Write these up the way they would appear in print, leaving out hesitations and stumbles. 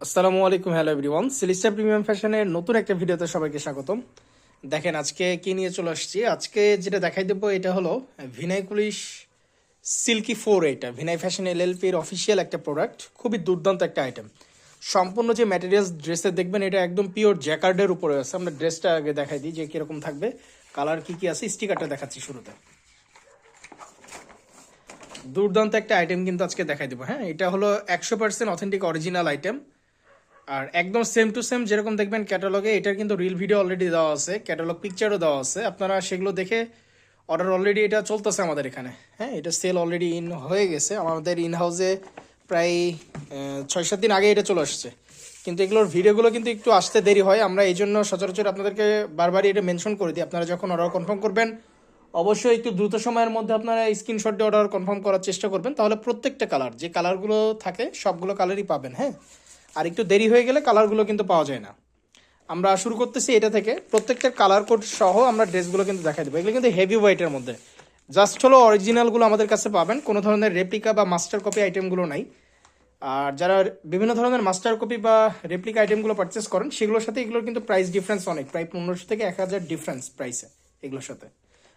আসসালামু আলাইকুম, hello everyone. সিলিস্টার premium ফ্যাশনের নতুন একটা ভিডিওতে সবাইকে স্বাগতম। দেখেন আজকে কি নিয়ে চলে আসছি। আজকে যেটা দেখাই দেবো এটা হলো ভিনাই কুলিশ সিল্কি ফোর। এটা ভিনাই ফ্যাশন এলএলপির অফিসিয়াল একটা প্রোডাক্ট, খুবই দুর্দান্ত একটা আইটেম। সম্পূর্ণ যে ম্যাটেরিয়ালস ড্রেসে দেখবেন এটা একদম পিওর জ্যাকার্ডের উপরে আছে। আমরা ড্রেসটা আগে দেখাই দিই যে কিরকম থাকবে, কালার কি কি আছে, স্টিকারটা দেখাচ্ছি শুরুতে। দুর্দান্ত একটা আইটেম কিন্তু আজকে দেখাই দেবো। হ্যাঁ, এটা হলো 100% অথেন্টিক অরিজিনাল আইটেম, আর একদম সেম টু সেম যেরকম দেখবেন ক্যাটালগে। এটার কিন্তু রিল ভিডিও অলরেডি দেওয়া আছে, ক্যাটালগ পিকচারও দেওয়া আছে, আপনারা সেগুলো দেখে অর্ডার অলরেডি এটা চলতেছে আমাদের এখানে। হ্যাঁ, এটা সেল অলরেডি ইন হয়ে গেছে আমাদের ইন হাউসে, প্রায় 6-7 দিন আগে এটা চলে আসছে। কিন্তু এগুলোর ভিডিওগুলো কিন্তু একটু আসতে দেরি হয়, আমরা এই জন্য সচরাচর আপনাদেরকে বারবারই এটা মেনশন করে দিই। আপনারা যখন অর্ডার কনফার্ম করবেন অবশ্যই একটু দ্রুত সময়ের মধ্যে আপনারা স্ক্রিনশট দিয়ে অর্ডার কনফার্ম করার চেষ্টা করবেন, তাহলে প্রত্যেকটা কালার, যে কালারগুলো থাকে সবগুলো কালারই পাবেন। হ্যাঁ, আর একটু দেরি হয়ে গেলে কালারগুলো কিন্তু পাওয়া যায় না। আমরা শুরু করতেছি এটা থেকে, প্রত্যেকটা কালার কোড সহ আমরা ড্রেসগুলো কিন্তু দেখাই দেবো। এগুলো কিন্তু হেভি ওয়েটের মধ্যে, জাস্ট হলো অরিজিনালগুলো আমাদের কাছে পাবেন, কোনো ধরনের রেপ্লিকা বা মাস্টার কপি আইটেমগুলো নাই। আর যারা বিভিন্ন ধরনের মাস্টার কপি বা রেপ্লিকা আইটেমগুলো পারচেস করেন সেগুলোর সাথে এগুলোর কিন্তু প্রাইস ডিফারেন্স অনেক, প্রায় 1500 থেকে 1000 ডিফারেন্স প্রাইসে এগুলোর সাথে।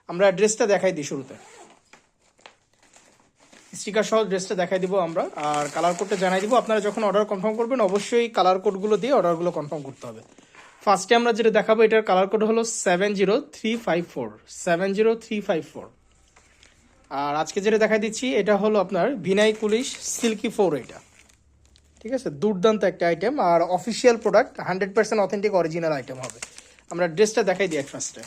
আমরা ড্রেসটা দেখাই দিই শুরুতে, স্টিকার সহ ড্রেসটা দেখাই দিব আমরা, আর কালার কোডটা জানাই দিব। আপনারা যখন অর্ডার কনফার্ম করবেন অবশ্যই কালার কোডগুলো দিয়ে অর্ডারগুলো কনফার্ম করতে হবে। ফার্স্টে আমরা যেটা দেখাবো এটার কালার কোড হলো 70354, 70354। আর আজকে যেটা দেখাই দিচ্ছি এটা হলো আপনার ভিনাই কুলিশ সিল্কি ফোর। এটা ঠিক আছে, দুর্দান্ত একটা আইটেম আর official product, 100% authentic original item হবে। আমরা ড্রেসটা দেখাই দিই এক ফার্স্টে।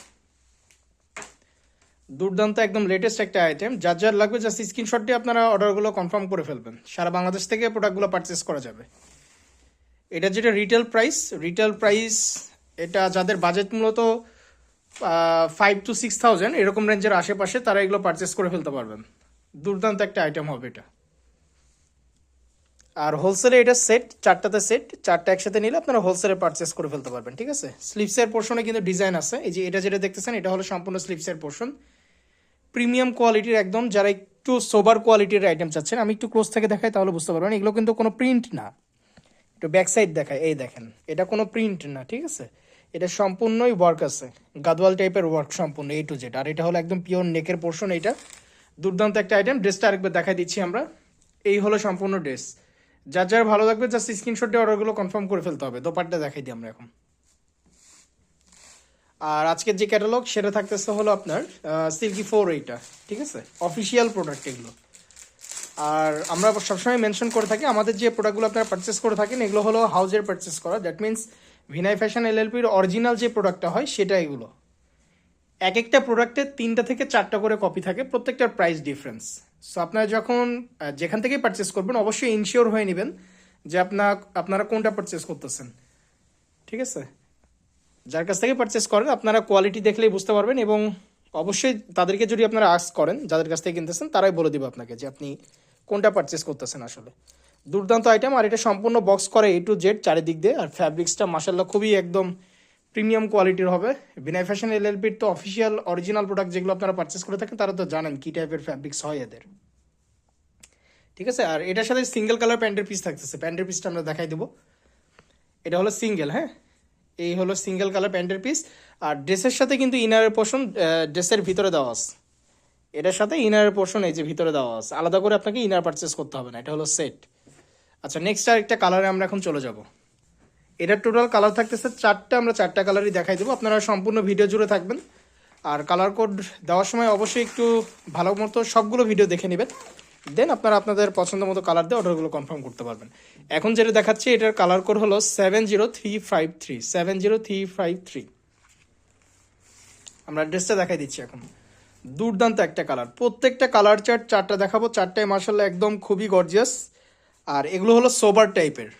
দুর্দান্ত একদম লেটেস্ট একটা আইটেম, যার যার লাগবে জাস্ট স্ক্রিনশট দিয়ে আপনারা অর্ডারগুলো কনফার্ম করে ফেলবেন। সারা বাংলাদেশ থেকে প্রোডাক্টগুলো পারচেস করা যাবে। এটা যেটা রিটেল প্রাইস এটা যাদের বাজেট মূলত 5 to 6,000 এরকম রেঞ্জের আশেপাশে, তারা এগুলো পারচেস করে ফেলতে পারবেন। দুর্দান্ত একটা আইটেম হবে এটা। আর হোলসেলে এটা সেট, চারটা একসাথে নিলে আপনারা হোলসেলে পারচেস করে ফেলতে পারবেন। ঠিক আছে, স্লিভসের পোর্শনে কিন্তু ডিজাইন আছে। এই যে এটা যেটা দেখতেছেন এটা হলো সম্পূর্ণ স্লিভসের পোর্শন, প্রিমিয়াম কোয়ালিটির একদম। যারা একটু সোবার কোয়ালিটির আইটেম চাচ্ছেন, আমি একটু ক্লোজ থেকে দেখাই তাহলে বুঝতে পারবেন। এগুলো কিন্তু কোনো প্রিন্ট না, একটু ব্যাক সাইড দেখায়, এই দেখেন, এটা কোনো প্রিন্ট না। ঠিক আছে, এটা সম্পূর্ণই ওয়ার্ক আছে, গাদওয়াল টাইপের ওয়ার্ক সম্পূর্ণ A to Z। আর এটা হলো একদম পিওর নেকের পোর্শন। এটা দুর্দান্ত একটা আইটেম। ড্রেসটা আরেকবার দেখাই দিচ্ছি আমরা। এই হলো সম্পূর্ণ ড্রেস, যার যার ভালো লাগবে জাস্ট স্ক্রিনশট দিয়ে অর্ডারগুলো কনফার্ম করে ফেলতে হবে। দোপাট্টা দেখাই দিই আমরা এখন। আর আজকের যে ক্যাটালগ সেটা থাকতেছে হলো আপনার সিল্কি ফোর। এইটা ঠিক আছে, অফিসিয়াল প্রোডাক্ট এগুলো। আর আমরা সবসময় মেনশন করে থাকি আমাদের যে প্রোডাক্টগুলো আপনারা পারচেস করে থাকেন এগুলো হলো হাউজের পারচেস করা, দ্যাট মিনস ভিনাই ফ্যাশন এলএলপির অরিজিনাল যে প্রোডাক্টটা হয় সেটা। এগুলো এক একটা প্রোডাক্টের 3টা থেকে 4টা করে কপি থাকে, প্রত্যেকটার প্রাইস ডিফারেন্স। সো আপনারা যখন যেখান থেকেই পারচেস করবেন অবশ্যই ইনশিওর হয়ে নেবেন যে আপনারা কোনটা পারচেস করতেছেন। ঠিক আছে, যার কাছ থেকে পারচেস করেন আপনারা কোয়ালিটি দেখলেই বুঝতে পারবেন, এবং অবশ্যই তাদেরকে যদি আপনারা আস্ক করেন যাদের কাছ থেকে কিনতেছেন তারাই বলে দিবে আপনাকে যে আপনি কোনটা পারচেস করতেছেন আসলে। দুর্দান্ত আইটেম। আর এটা সম্পূর্ণ বক্স করে A to Z চারিদিক দিয়ে। আর ফ্যাব্রিক্সটা মাশাল্লাহ খুবই একদম প্রিমিয়াম কোয়ালিটির হবে। ভিনাই ফ্যাশন এলএলপির তো অফিসিয়াল অরিজিনাল প্রোডাক্ট যেগুলো আপনারা পারচেস করে থাকেন তারা তো জানেন কী টাইপের ফ্যাব্রিক্স হয় এদের। ঠিক আছে, আর এটার সাথে সিঙ্গেল কালার প্যান্টের পিস থাকতেছে। প্যান্টের পিসটা আমরা দেখাই দেবো। এটা হলো সিঙ্গেল, হ্যাঁ, এই হলো সিঙ্গেল কালার প্যান্টের পিস। আর ড্রেসের সাথে কিন্তু ইনারের পোর্শন ড্রেসের ভিতরে দেওয়া আছে। এটার সাথে ইনারের পোর্শন এই যে ভিতরে দেওয়া আছে, আলাদা করে আপনাকে ইনার পারচেস করতে হবে না। এটা হলো সেট। আচ্ছা, নেক্সট আরেকটা কালারে আমরা এখন চলে যাব। এটার টোটাল কালার থাকতেছে 4টা, আমরা 4টা কালারই দেখাই দেবো। আপনারা সম্পূর্ণ ভিডিও জুড়ে থাকবেন। আর কালার কোড দেওয়ার সময় অবশ্যই একটু ভালো মতো সবগুলো ভিডিও দেখে নেবেন, দেন আপনারা আপনাদের পছন্দ মতো কালার দিয়ে অর্ডারগুলো কনফার্ম করতে পারবেন। এখন যেটা দেখাচ্ছি এটার কালার কোড হলো 70353, 70353। আমরা ড্রেসটা দেখাই দিচ্ছি এখন। দুর্দান্ত একটা কালার, প্রত্যেকটা কালার চার্ট 4টা দেখাবো, 4টাই মার্শাল্লাহ একদম খুবই গর্জিয়াস। আর এগুলো হলো সোবার টাইপের।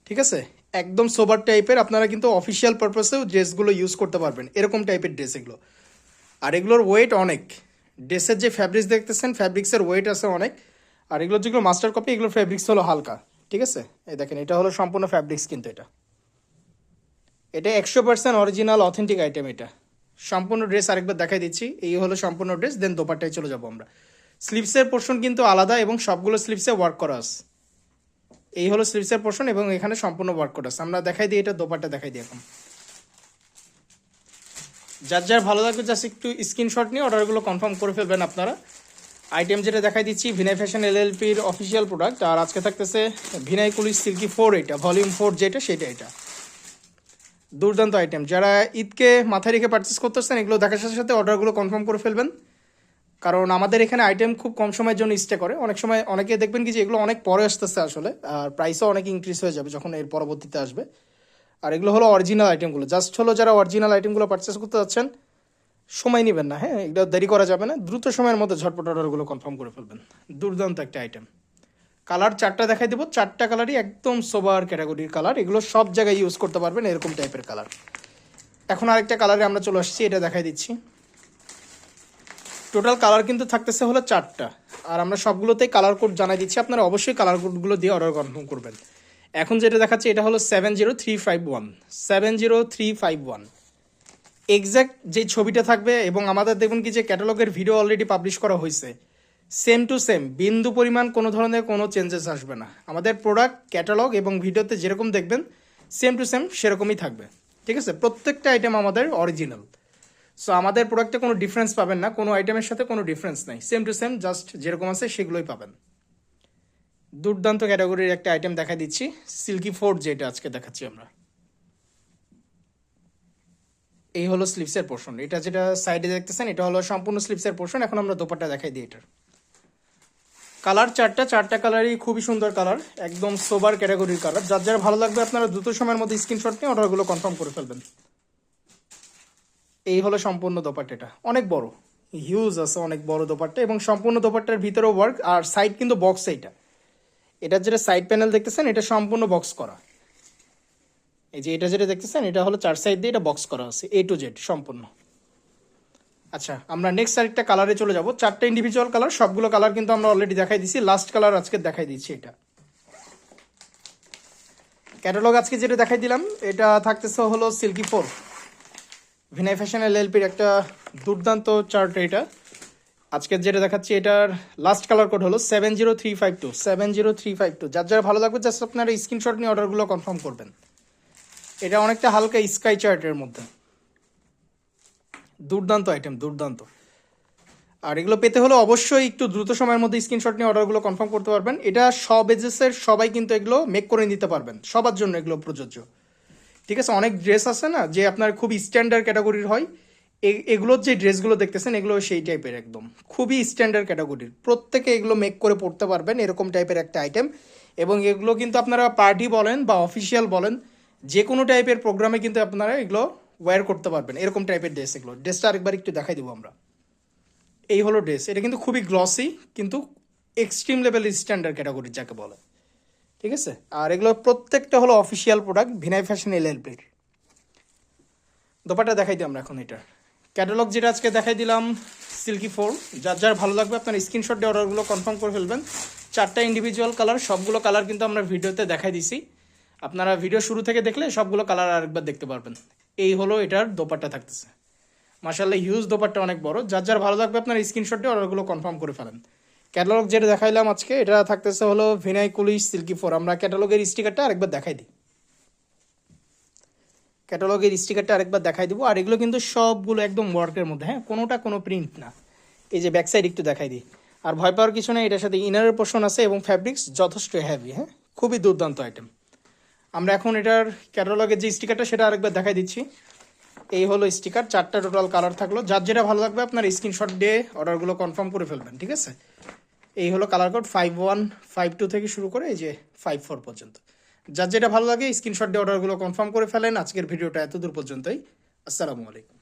ঠিক আছে, একদম সোবার টাইপের। আপনারা কিন্তু অফিসিয়াল পারপাসেও ড্রেসগুলো ইউজ করতে পারবেন, এরকম টাইপের ড্রেস এগুলো। আর এগুলোর ওয়েট অনেক, ড্রেসের যে ফ্যাব্রিক্স দেখতেছেন ফ্যাব্রিক্সের ওয়েট আছে অনেক। আর এগুলো যেগুলো মাস্টার কপি এগুলোর ফ্যাব্রিক্স হলো হালকা। ঠিক আছে, এই দেখেন এটা হলো সম্পূর্ণ ফ্যাব্রিক্স, কিন্তু এটা 100% অরিজিনাল অথেন্টিক আইটেম। এটা সম্পূর্ণ ড্রেস আরেকবার দেখাই দিচ্ছি। এই হলো সম্পূর্ণ ড্রেস, দেন দোপাট্টায় চলে যাবো আমরা। স্লিভসের পোর্শন কিন্তু আলাদা এবং সবগুলো স্লিভসে ওয়ার্ক করা আছে। এই হলো স্লিভসের পোর্শন এবং এখানে সম্পূর্ণ ওয়ার্ক কোড আছে। আমরা দেখাই দিই, এটা দোপাট্টা দেখাই দিই এখন। যার যার ভালো লাগবে জাস্ট একটু স্ক্রিনশট নিয়ে অর্ডারগুলো কনফার্ম করে ফেলবেন আপনারা। আইটেম যেটা দেখাই দিচ্ছি ভিনাই ফ্যাশন এলএলপির অফিসিয়াল প্রোডাক্ট, আর আজকে থাকতেছে ভিনাই কুলিশ সিল্কি 4 এটা ভলিউম 4 যেটা সেটা এটা দুর্দান্ত আইটেম। যারা ঈদকে মাথায় রেখে পারচেস করতেছেন এগুলো দেখার সাথে সাথে অর্ডারগুলো কনফার্ম করে ফেলবেন, কারণ আমাদের এখানে আইটেম খুব কম সময়ের জন্য স্টে করে। অনেক সময় অনেকে দেখবেন কি যে এগুলো অনেক পরে আসতেছে আসলে, আর প্রাইসও অনেক ইনক্রিজ হয়ে যাবে যখন এর পরবর্তীতে আসবে। আর এগুলো হলো অরিজিনাল আইটেমগুলো, জাস্ট হলো যারা অরিজিনাল আইটেমগুলো পারচেস করতে যাচ্ছেন সময় নেবেন না, হ্যাঁ এগুলো দেরি করা যাবে না, দ্রুত সময়ের মধ্যে ঝটপট অর্ডারগুলো কনফার্ম করে ফেলবেন। দুর্দান্ত একটা আইটেম। কালার 4টা দেখাই দেবো, 4টা কালারই একদম সোবার ক্যাটাগরির কালার, এগুলো সব জায়গায় ইউজ করতে পারবেন এরকম টাইপের কালার। এখন আরেকটা কালারে আমরা চলে আসছি, এটা দেখাই দিচ্ছি। টোটাল কালার কিন্তু থাকতেছে হলো 4টা, আর আমরা সবগুলোতেই কালার কোড জানাই দিচ্ছি, আপনারা অবশ্যই কালার কোডগুলো দিয়ে অর্ডার কনফার্ম করবেন। এখন যেটা দেখাচ্ছে এটা হলো 70351 70351 এক্স্যাক্ট যে ছবিটা থাকবে, এবং আমাদের দেখুন কি যে ক্যাটালগের ভিডিও অলরেডি পাবলিশ করা হয়েছে, সেম টু সেম বিন্দু পরিমাণ কোনো ধরনের কোনো চেঞ্জেস আসবে না। আমাদের প্রোডাক্ট ক্যাটালগ এবং ভিডিওতে যেরকম দেখবেন সেম টু সেম সেরকমই থাকবে, ঠিক আছে। প্রত্যেকটা আইটেম আমাদের অরিজিনাল, সো আমাদের প্রোডাক্টে কোনো ডিফারেন্স পাবেন না, কোনো আইটেমের সাথে কোনো ডিফারেন্স নাই, সেম টু সেম জাস্ট যেরকম আছে সেগুলোই পাবেন। দুর্দান্ত ক্যাটাগরির একটা আইটেম দেখা দিচ্ছি, সিল্কি 4 যেটা আজকে দেখাচ্ছি আমরা। এই হলো স্লিভসের পোর্শন, এটা যেটা সাইডে দেখতেছেন এটা হলো সম্পূর্ণ স্লিভসের পোর্শন। এখন আমরা দোপাট্টা দেখাই দিই। এটার কালার 4টা কালারই খুবই সুন্দর কালার, একদম সোবার ক্যাটাগরির কালার। যার যার ভালো লাগবে আপনারা দ্রুত সময়ের মধ্যে স্ক্রিনশট নিয়ে অর্ডারগুলো কনফার্ম করে ফেলবেন। এই হলো সম্পূর্ণ দোপাট্টাটা, অনেক বড় হিউজ আছে, অনেক বড় দোপাট্টা, এবং সম্পূর্ণ দোপাট্টার ভিতরেও ওয়ার্ক, আর সাইড কিন্তু বক্স। এটার যেটা সাইড প্যানেল দেখতেছেন এটা সম্পূর্ণ বক্স করা। এই যে এটা যেটা দেখতেছেন এটা হলো 4 সাইড দিয়ে এটা বক্স করা আছে A to Z সম্পূর্ণ। আচ্ছা, আমরা নেক্সট আরেকটা কালারে চলে যাব। 4টা ইন্ডিভিজুয়াল কালার, সবগুলো কালার কিন্তু আমরা অলরেডি দেখাই দিয়েছি, লাস্ট কালার আজকে দেখাই দিচ্ছি। এটা ক্যাটালগ আজকে যেটা দেখাই দিলাম এটা থাকতেছে হলো সিল্কি 4 ভিনাই ফ্যাশন এলএলপির একটা দুর্দান্ত চার্ট। এটা আজকে যেটা দেখাচ্ছি এটার লাস্ট কালার কোড হলো 70352 70352। যার যার ভালো লাগবে জাস্ট আপনারা স্ক্রিনশট নিয়ে অর্ডারগুলো কনফার্ম করবেন। এটা অনেকটা হালকা স্কাই চার্টের মধ্যে, দুর্দান্ত আইটেম, দুর্দান্ত। আর এগুলো পেতে হলে অবশ্যই একটু দ্রুত সময়ের মধ্যে স্ক্রিনশট নিয়ে অর্ডারগুলো কনফার্ম করতে পারবেন। এটা সব এজেসের সবাই কিন্তু এগুলো মেক করে নিতে পারবেন, সবার জন্য এগুলো প্রযোজ্য, ঠিক আছে। অনেক ড্রেস আছে না যে আপনার খুব স্ট্যান্ডার্ড ক্যাটাগরির হয়, এগুলোর যে ড্রেসগুলো দেখতেছেন এগুলো সেই টাইপের, একদম খুবই স্ট্যান্ডার্ড ক্যাটাগরির, প্রত্যেকে এগুলো মেক করে পড়তে পারবেন এরকম টাইপের একটা আইটেম। এবং এগুলো কিন্তু আপনারা পার্টি বলেন বা অফিসিয়াল বলেন যে কোনো টাইপের প্রোগ্রামে কিন্তু আপনারা এগুলো ওয়্যার করতে পারবেন, এরকম টাইপের ড্রেস। এগুলো ড্রেসটা আরেকবার একটু দেখাই দেবো আমরা। এই হলো ড্রেস, এটা কিন্তু খুবই গ্লসি কিন্তু এক্সট্রিম লেভেল স্ট্যান্ডার্ড ক্যাটাগরির যাকে বলে, ঠিক আছে। আর এগুলো প্রত্যেকটা হলো অফিসিয়াল প্রোডাক্ট ভিনাই ফ্যাশন এলএলপির। দোপাট্টা দেখাই দিই আমরা এখন। এটা ক্যাটালগ যেটা আজকে দেখাই দিলাম সিল্কি 4, যার যার ভালো লাগবে আপনার স্ক্রিনশট দিয়ে অর্ডারগুলো কনফার্ম করে ফেলবেন। 4টা ইন্ডিভিজুয়াল কালার, সবগুলো কালার কিন্তু আমরা ভিডিওতে দেখাই দিছি, আপনারা ভিডিও শুরু থেকে দেখলে সবগুলো কালার আরেকবার দেখতে পারবেন। এই হলো এটার দোপাট্টা থাকতেছে, মাশাআল্লাহ হিউজ দোপাট্টা, অনেক বড়। যার যার ভালো লাগবে আপনার স্ক্রিনশট দিয়ে অর্ডারগুলো কনফার্ম করে ফেলেন। ক্যাটালগ যেটা দেখাইলাম আজকে এটা থাকতেছে হলো ভিনাই কুলিশ সিল্কি 4। আমরা ক্যাটালগের স্টিকারটা আরেকবার দেখাই দিই, ক্যাটালগের স্টিকারটা আরেকবার দেখাই দিব। আর এগুলো কিন্তু সবগুলো একদম ওয়ার্কের মধ্যে, হ্যাঁ কোনোটা কোনো প্রিন্ট না। এই যে ব্যাক সাইড একটু দেখাই দিই, আর ভয় পাওয়ার কিছু নেই, এটার সাথে ইনারের পোর্শন আছে এবং ফ্যাব্রিক্স যথেষ্ট হেভি, হ্যাঁ খুবই দুর্দান্ত আইটেম। আমরা এখন এটার ক্যাটালগের যে স্টিকারটা সেটা আরেকবার দেখাই দিচ্ছি। এই হলো স্টিকার, 4টা টোটাল কালার থাকলো। যার যেটা ভালো লাগবে আপনার স্ক্রিনশট দিয়ে অর্ডারগুলো কনফার্ম করে ফেলবেন, ঠিক আছে। এই হলো কালার কোড 5152 থেকে শুরু করে এই যে 54 পর্যন্ত। যার যেটা ভালো লাগে স্ক্রিনশট দিয়ে অর্ডারগুলো কনফার্ম করে ফেলেন। আজকের ভিডিওটা এত দূর পর্যন্তই। আসসালামু আলাইকুম।